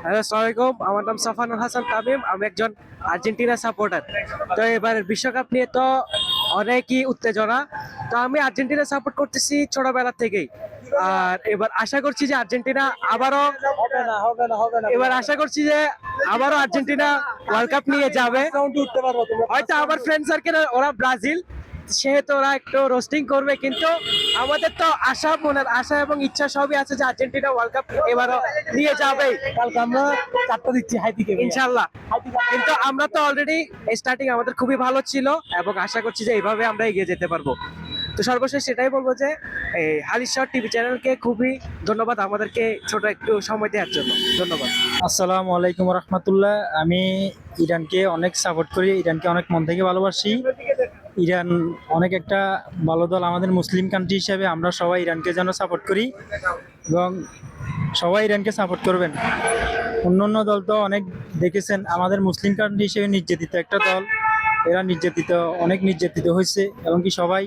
Hello, আসসালামু আলাইকুম। আমার নাম সাফানুল হাসান তামিম। আমি একজন আর্জেন্টিনা সাপোর্টার। তো এবারের বিশ্বকাপ নিয়ে তো অনেকই উত্তেজনা। তো আমি আর্জেন্টিনা সাপোর্ট করতেছি ছোটবেলা থেকেই। আর এবার আশা করছি যে আর্জেন্টিনা আবারও এবার আশা করছি যে আবারও আর্জেন্টিনা ওয়ার্ল্ড কাপ নিয়ে যাবে। হয়তো আমার ফ্রেন্ড সার্কেল ওরা ব্রাজিল, সেহেতু ওরা একটু রোস্টিং করবে, কিন্তু আমাদের তো মনের আশা এবং ইচ্ছা সবই আছে যে আর্জেন্টিনা ওয়ার্ল্ড কাপ এবারও নিয়ে যাবে। কালকে আমরা 4টা দিচ্ছি হাইতিকে ইনশাল্লাহ। কিন্তু আমরা তো অলরেডি স্টার্টিং আমাদের খুবই ভালো ছিল এবং আশা করছি যে এইভাবে আমরা এগিয়ে যেতে পারবো। তো সর্বশেষ সেটাই বলবো যে এই হালিশ শট টিভি চ্যানেলকে খুবই ধন্যবাদ আমাদেরকে ছোট একটু সময় দেওয়ার জন্য। ধন্যবাদ। আসসালামু আলাইকুম রহমতুল্লাহ। আমি ইরানকে অনেক সাপোর্ট করি, ইরানকে অনেক মন থেকে ভালোবাসি। ইরান অনেক একটা ভালো দল, আমাদের মুসলিম কান্ট্রি হিসেবে আমরা সবাই ইরানকে যেন সাপোর্ট করি এবং সবাই ইরানকে সাপোর্ট করবেন। অন্য অন্য দল তো অনেক দেখেছেন, আমাদের মুসলিম কান্ট্রি হিসেবে নির্যাতিত একটা দল, এরা অনেক নির্যাতিত হয়েছে এবং কি সবাই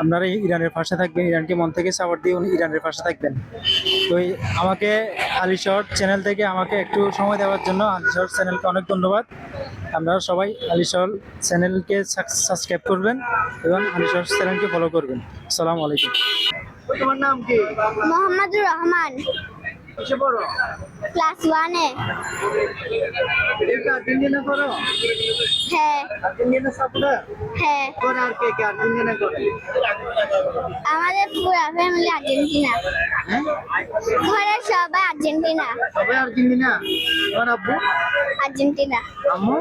আপনারা ইরানের পাশে থাকবেন, ইরানকে মন থেকে সাপোর্ট দিয়ে ইরানের পাশে থাকবেন। তো আমাকে আলী শর্ট চ্যানেল থেকে আমাকে একটু সময় দেওয়ার জন্য আলী শর্ট চ্যানেলকে অনেক ধন্যবাদ। আপনারা সবাই আলী শর্ট চ্যানেলকে সাবস্ক্রাইব করবেন এবং আলী শর্ট চ্যানেলকে ফলো করবেন। আসসালামু আলাইকুম। তোমার নাম কি? মোহাম্মদুর রহমান, কিসে পড়ো? ক্লাস 1-এ। আর্জেন্টিনা করো? হ্যাঁ আর্জেন্টিনা সাপোর্টার? হ্যাঁ, করে আর কে কে আর্জেন্টিনা করে? আমাদের পুরো ফ্যামিলি আর্জেন্টিনা, ঘরের সবাই আর্জেন্টিনা। সবাই আর্জেন্টিনা? তোমার আব্বু? আর্জেন্টিনা, আম্মু?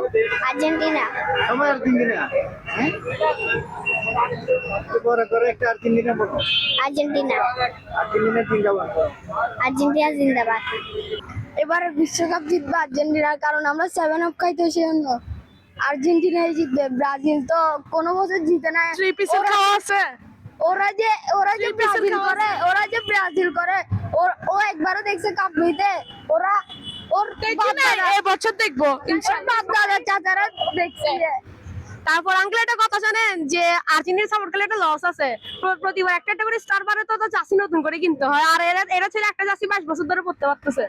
আর্জেন্টিনা, সবাই আর্জেন্টিনা? হ্যাঁ, করে একটা আর্জেন্টিনা বলো। আর্জেন্টিনা, আর্জেন্টিনা জিন্দাবাদ। আর্জেন্টিনা জিন্দাবাদ। এবার বিশ্বকাপ জিতবে আর্জেন্টিনা, কারণ আমরা 7 আপ খাইতে সেজন্য আর্জেন্টিনাই জিতবে। ব্রাজিল তো কোনো বছর জিতে না। ওরা যে ব্রাজিল করে ও একবারও দেখছে কাপ লইতে। ওরা ওর এবছর দেখবো ইনশাআল্লাহ। বাপ দাদা চাচারা দেখছে। তারপর আঙ্কেল একটা কথা জানেন যে আর্জেন্টিনা সাপোর্ট করলে একটা লস আছে। প্রতিবার একটা একটা করে স্টার বারে তো জার্সি নতুন করে কিনতে হয়, আর এরা ছিল একটা জার্সি 22 বছর ধরে পড়তে পারতেছে।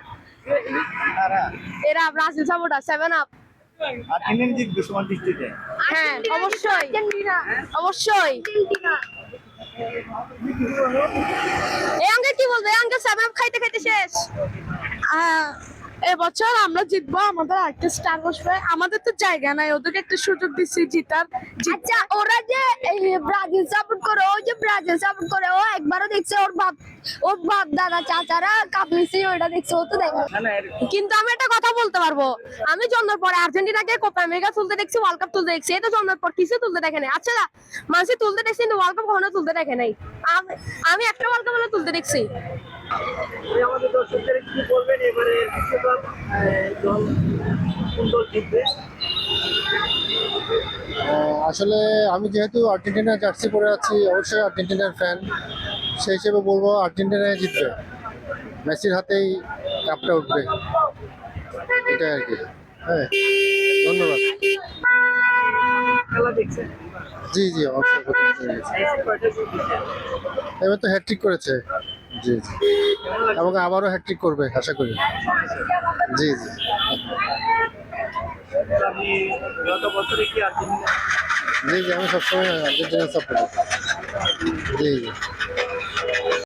এরা ব্রাজিল সাপোর্টার 7 আপ। আর্জেন্টিনা জিতবে তোমার দৃষ্টিতে? হ্যাঁ অবশ্যই, অবশ্যই। এই আঙ্কেল কি বলবে? আঙ্কেল 7 আপ খাইতে খাইতে শেষ। এবছর আমরা জিতবো, আমাদের একটা স্টার বসবে। আমাদের তো জায়গা নাই, ওদেরকে একটা সুযোগ দিচ্ছি জিতার। আচ্ছা, ওরা যে ব্রাজিল সাপোর্ট করে, ও একবারও দেখছে ওর বাপ দাদা চাচারা কাপ নিচ্ছে, ওইটা দেখছে, ও তো দেখে। কিন্তু আমি একটা কথা বলতে পারবো, আমি জন্মের পরে আর্জেন্টিনাকে কোপা আমেরিকা তুলতে দেখছি, ওয়ার্ল্ড কাপ তুলতে দেখছি। এই তো জন্মের পর কিছু তুলতে দেখে নাই। আচ্ছা, মানুষ তুলতে দেখছি কিন্তু ওয়ার্ল্ড কাপ কখনো তুলতে দেখে নাই। আমি একটা ওয়ার্ল্ড কাপ হলে তুলতে দেখছি। আমাদের দর্শকদের কি বলবেন এবারে বিশ্বকাপ দল কোন দল জিতবে? আসলে আমি যেহেতু আর্জেন্টিনা জার্সি পরে আছি, অবশ্যই আর্জেন্টিনার ফ্যান, সেই হিসেবে বলবো আর্জেন্টিনায় জিতবে, মেসির হাতেই কাপটা উঠবে, এটাই আর কি। হ্যাঁ, ধন্যবাদ। খেলা দেখছেন? জি জি, অবশ্যই। মেসি কয়টা গোল দিয়েছে? এবার তো হ্যাট্রিক করেছে। জি জি, এবং আবারও হ্যাট্রিক করবে আশা করি। জি জি। আপনি গত বছরে কি আর্জেন্টিনা? জি জি, আমি সবসময় আর্জেন্টিনা সাপোর্ট। জি জি।